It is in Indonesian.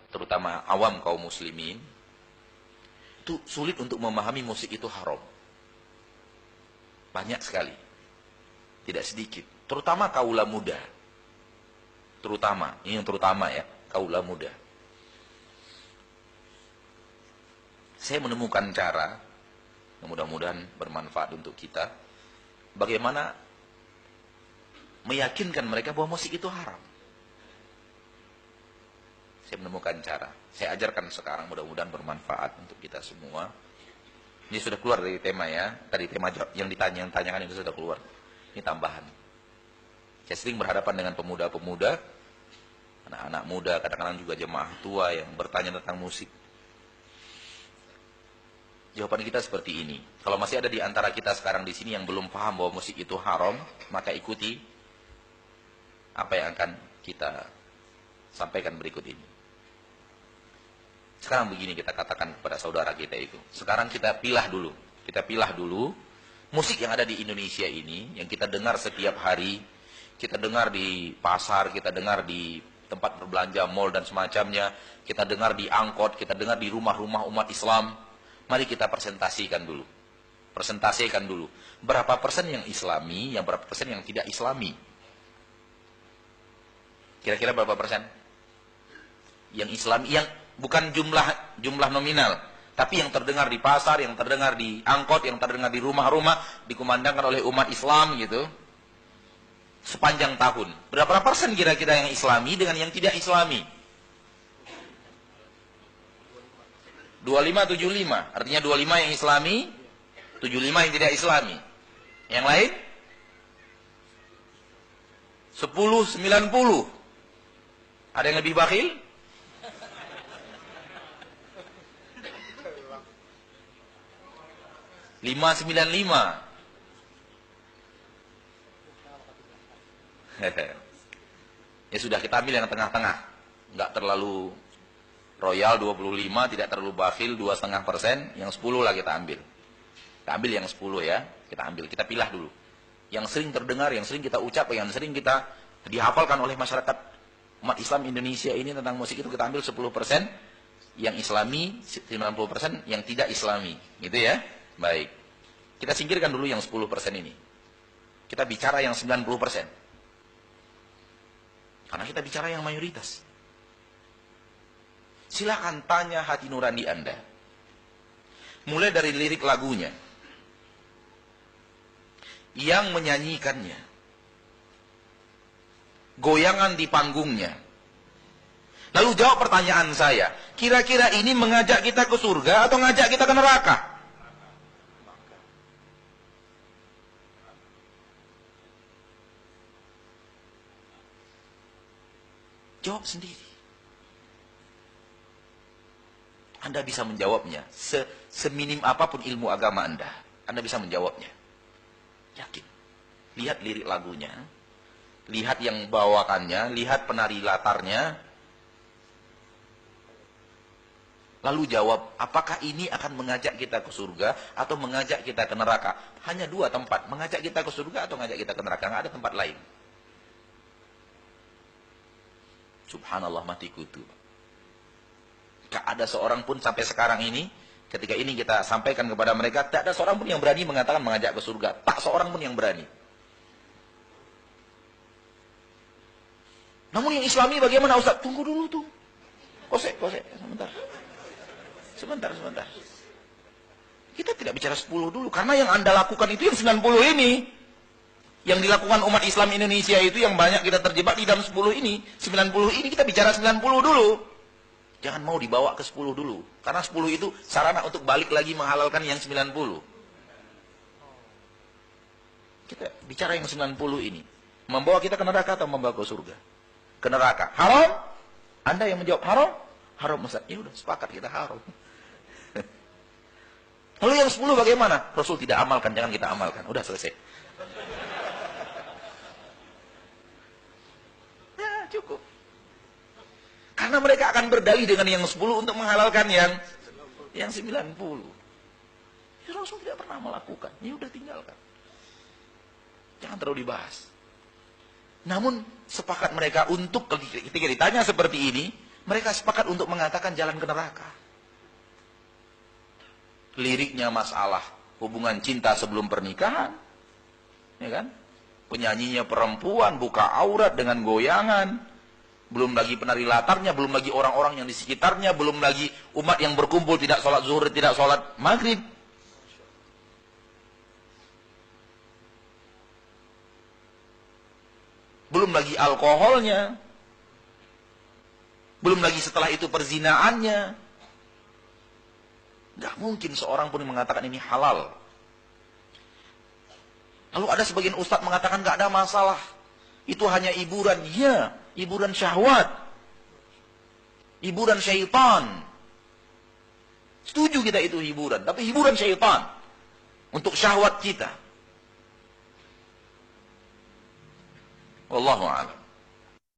terutama awam kaum muslimin, itu sulit untuk memahami musik itu haram. Banyak sekali. Tidak sedikit. Terutama kaula muda. Terutama, ini yang terutama ya, kaula muda. Saya menemukan cara, mudah-mudahan bermanfaat untuk kita, bagaimana meyakinkan mereka bahwa musik itu haram. Saya menemukan cara. Saya ajarkan sekarang, mudah-mudahan bermanfaat untuk kita semua. Ini sudah keluar dari tema ya. Tadi tema yang ditanyakan itu sudah keluar. Ini tambahan. Saya sering berhadapan dengan pemuda-pemuda, anak-anak muda, kadang-kadang juga jemaah tua yang bertanya tentang musik. Jawaban kita seperti ini. Kalau masih ada di antara kita sekarang di sini yang belum paham bahwa musik itu haram, maka ikuti apa yang akan kita sampaikan berikut ini. Sekarang begini kita katakan kepada saudara kita itu. Sekarang kita pilah dulu. Kita pilah dulu musik yang ada di Indonesia ini, yang kita dengar setiap hari, kita dengar di pasar, kita dengar di tempat berbelanja, mal dan semacamnya, kita dengar di angkot, kita dengar di rumah-rumah umat Islam. Mari kita presentasikan dulu. Presentasikan dulu. Berapa persen yang Islami, yang berapa persen yang tidak Islami? Kira-kira berapa persen? Yang Islami, yang bukan jumlah nominal, tapi yang terdengar di pasar, yang terdengar di angkot, yang terdengar di rumah-rumah, dikumandangkan oleh umat Islam gitu, sepanjang tahun. Berapa persen kira-kira yang Islami dengan yang tidak Islami? 25-75, artinya 25 yang Islami, 75 yang tidak Islami. Yang lain? 10-90. Ada yang lebih bakhil? 595. Ya sudah, kita ambil yang tengah-tengah. Enggak terlalu royal 25, tidak terlalu bakhil 2,5%, yang 10 lah kita ambil. Kita ambil yang 10 ya, kita ambil, kita pilah dulu. Yang sering terdengar, yang sering kita ucap, yang sering kita dihafalkan oleh masyarakat umat Islam Indonesia ini tentang musik itu kita ambil 10%, yang Islami 90%, yang tidak Islami, gitu ya. Baik, kita singkirkan dulu yang 10% ini. Kita bicara yang 90%. Karena kita bicara yang mayoritas. Silakan tanya hati nurani Anda. Mulai dari lirik lagunya, yang menyanyikannya, goyangan di panggungnya. Lalu jawab pertanyaan saya, kira-kira ini mengajak kita ke surga atau ngajak kita ke neraka? Jawab sendiri. Anda bisa menjawabnya. Seminim apapun ilmu agama Anda bisa menjawabnya. Yakin. Lihat lirik lagunya, lihat yang bawakannya, lihat penari latarnya. Lalu jawab, apakah ini akan mengajak kita ke surga atau mengajak kita ke neraka? Hanya dua tempat, mengajak kita ke surga atau mengajak kita ke neraka, nggak ada tempat lain. Subhanallah, mati kutu. Tak ada seorang pun sampai sekarang ini, ketika ini kita sampaikan kepada mereka, tak ada seorang pun yang berani mengatakan mengajak ke surga. Tak seorang pun yang berani. Namun yang Islami bagaimana Ustaz? Tunggu dulu tuh. Kosek, sebentar. Sebentar. Kita tidak bicara 10 dulu, karena yang Anda lakukan itu yang 90 ini. Yang dilakukan umat Islam Indonesia itu yang banyak kita terjebak di dalam 10 ini. 90 ini kita bicara 90 dulu. Jangan mau dibawa ke 10 dulu. Karena 10 itu sarana untuk balik lagi menghalalkan yang 90. Kita bicara yang 90 ini. Membawa kita ke neraka atau membawa ke surga? Ke neraka. Haram? Anda yang menjawab haram? Haram Ustaz. Ya udah, sepakat kita haram. Lalu yang 10 bagaimana? Rasul tidak amalkan, jangan kita amalkan. Udah selesai. Ya, cukup. Karena mereka akan berdalih dengan yang 10 untuk menghalalkan yang 90. Ya, Rasul tidak pernah melakukan. Ya udah, tinggalkan. Jangan terlalu dibahas. Namun sepakat mereka untuk ketika ditanya seperti ini, Mereka sepakat untuk mengatakan jalan ke neraka. Liriknya masalah hubungan cinta sebelum pernikahan. Ya kan? Penyanyinya perempuan, buka aurat dengan goyangan. Belum lagi penari latarnya, belum lagi orang-orang yang di sekitarnya, belum lagi umat yang berkumpul tidak sholat zuhur, tidak sholat maghrib. Belum lagi alkoholnya. Belum lagi setelah itu perzinaannya. Gak mungkin seorang pun mengatakan ini halal. Lalu ada sebagian ustadz mengatakan gak ada masalah. Itu hanya hiburan. Ya, hiburan syahwat. Hiburan syaitan. Setuju kita itu hiburan. Tapi hiburan syaitan. Untuk syahwat kita. Wallahu a'lam.